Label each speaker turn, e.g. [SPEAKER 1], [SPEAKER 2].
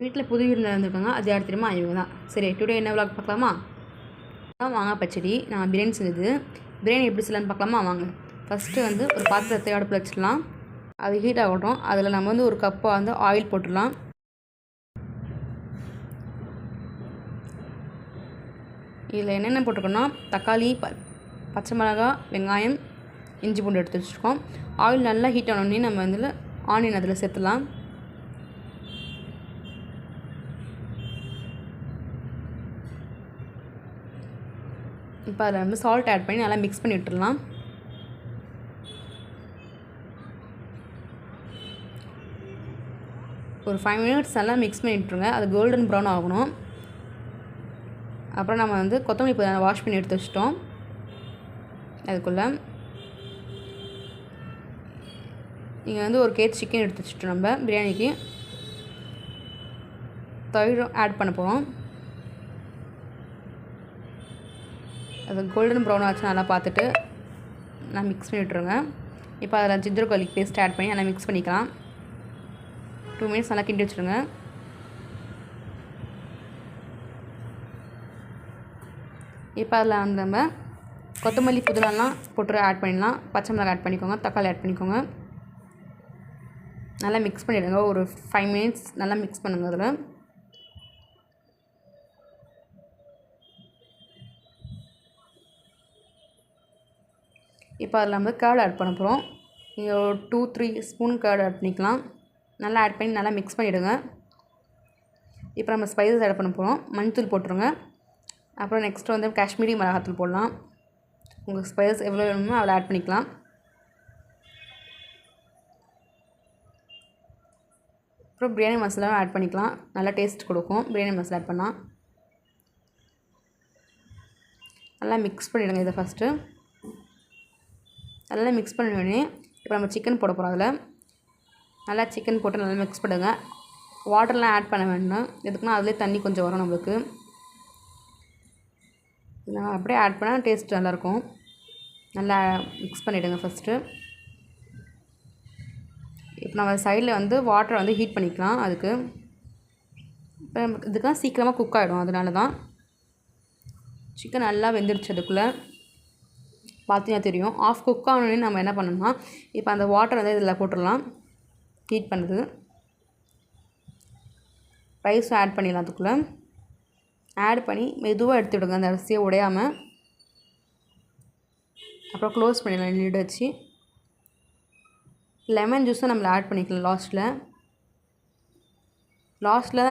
[SPEAKER 1] வீட்டில் புது விருந்தினர் வந்திருக்காங்க. அது யார் தெரியுமா? இவங்க தான். சரி, டுடே என்ன விளாக் பார்க்கலாமா? மாங்காய் பச்சடி. நான் பிரியாணி செஞ்சது. பிரியாணி எப்படி செய்யலான்னு பார்க்கலாமா? வாங்க. ஃபஸ்ட்டு வந்து ஒரு பாத்திரத்தை அடுப்பில் வச்சிடலாம். அது ஹீட் ஆகட்டும். அதில் நம்ம வந்து ஒரு கப்பாக வந்து ஆயில் போட்டுடலாம். இதில் என்னென்ன போட்டிருக்கோன்னா தக்காளி, பச்சை மிளகாய், வெங்காயம், இஞ்சி பூண்டு எடுத்து வச்சுருக்கோம். ஆயில் நல்லா ஹீட் ஆனோடனே நம்ம வந்து ஆனியன் அதில் சேர்த்துலாம். இப்போ அதில் வந்து சால்ட் ஆட் பண்ணி நல்லா மிக்ஸ் பண்ணி விட்டுடலாம். ஒரு 5 மினிட்ஸ் நல்லா மிக்ஸ் பண்ணி விட்டுருங்க. அது கோல்டன் ப்ரௌன் ஆகணும். அப்புறம் நம்ம வந்து கொத்தமல்லி இப்போ வாஷ் பண்ணி எடுத்து வச்சிட்டோம். அதுக்குள்ளே நீங்கள் வந்து ஒரு கேஜி சிக்கன் எடுத்து வச்சுட்டோம். நம்ம பிரியாணிக்கு தயிர் ஆட் பண்ண போகிறோம். அது கோல்டன் ப்ரௌன் ஆச்சு நல்லா பார்த்துட்டு நான் மிக்ஸ் பண்ணி விட்டுருங்க. இப்போ அதில் ஜிஞ்சர் கார்லிக் பேஸ்ட் ஆட் பண்ணி நல்லா மிக்ஸ் பண்ணிக்கலாம். 2 மினிட்ஸ் நல்லா கிண்டி வச்சுருங்க. இப்போ அதில் வந்து நம்ம கொத்தமல்லி புதினாலாம் போட்டு ஆட் பண்ணிடலாம். பச்சை மிளகாய் ஆட் பண்ணிக்கோங்க. தக்காளி ஆட் பண்ணிக்கோங்க. நல்லா மிக்ஸ் பண்ணிவிடுங்க. ஒரு 5 மினிட்ஸ் நல்லா மிக்ஸ் பண்ணுங்கள். அதில் இப்போ அதில் நம்ம கர்ட் ஆட் பண்ண போகிறோம். நீங்கள் ஒரு 2-3 ஸ்பூன் கர்ட் ஆட் பண்ணிக்கலாம். நல்லா ஆட் பண்ணி நல்லா மிக்ஸ் பண்ணிவிடுங்க. இப்போ நம்ம ஸ்பைசஸ் ஆட் பண்ண போகிறோம். மஞ்சள் போட்டுருங்க. அப்புறம் நெக்ஸ்ட்டு வந்து காஷ்மீரி மிளகாத்தூள் போடலாம். உங்களுக்கு ஸ்பைசஸ் எவ்வளோ வேணுமோ அதில் ஆட் பண்ணிக்கலாம். அப்புறம் பிரியாணி மசாலாவும் ஆட் பண்ணிக்கலாம். நல்லா டேஸ்ட் கொடுக்கும் பிரியாணி மசாலா ஆட் பண்ணால். நல்லா மிக்ஸ் பண்ணிவிடுங்க. இதை ஃபஸ்ட்டு நல்லா மிக்ஸ் பண்ணிவிடனே இப்போ நம்ம சிக்கன் போட போகிறோம். அதில் நல்லா சிக்கன் போட்டு நல்லா மிக்ஸ் பண்ணுங்க. வாட்டர்லாம் ஆட் பண்ண வேண்டாம். எதுக்குன்னா அதிலே தண்ணி கொஞ்சம் வரும் நம்மளுக்கு. நம்ம அப்படியே ஆட் பண்ணால் டேஸ்ட் நல்லாயிருக்கும். நல்லா மிக்ஸ் பண்ணிவிடுங்க ஃபஸ்ட்டு. இப்போ நம்ம சைடில் வந்து வாட்டரை வந்து ஹீட் பண்ணிக்கலாம். அதுக்கு இப்போ இதுக்கெலாம் சீக்கிரமாக குக் ஆகிடும். அதனால தான் சிக்கன் நல்லா வெந்துடுச்சு. அதுக்குள்ளே பார்த்தீங்கன்னா தெரியும். ஆஃப் குக் ஆனோடனே நம்ம என்ன பண்ணணும்னா இப்போ அந்த வாட்டர் வந்து இதில் போட்டுடலாம். ஹீட் பண்ணுறது ரைஸும் ஆட் பண்ணிடலாம். அதுக்குள்ளே ஆட் பண்ணி மெதுவாக எடுத்து விடுங்க. அந்த அரிசியை உடையாமல். அப்புறம் க்ளோஸ் பண்ணிடலாம் லிட் வச்சு. லெமன் ஜூஸும் நம்மளை ஆட் பண்ணிக்கலாம் லாஸ்ட்டில்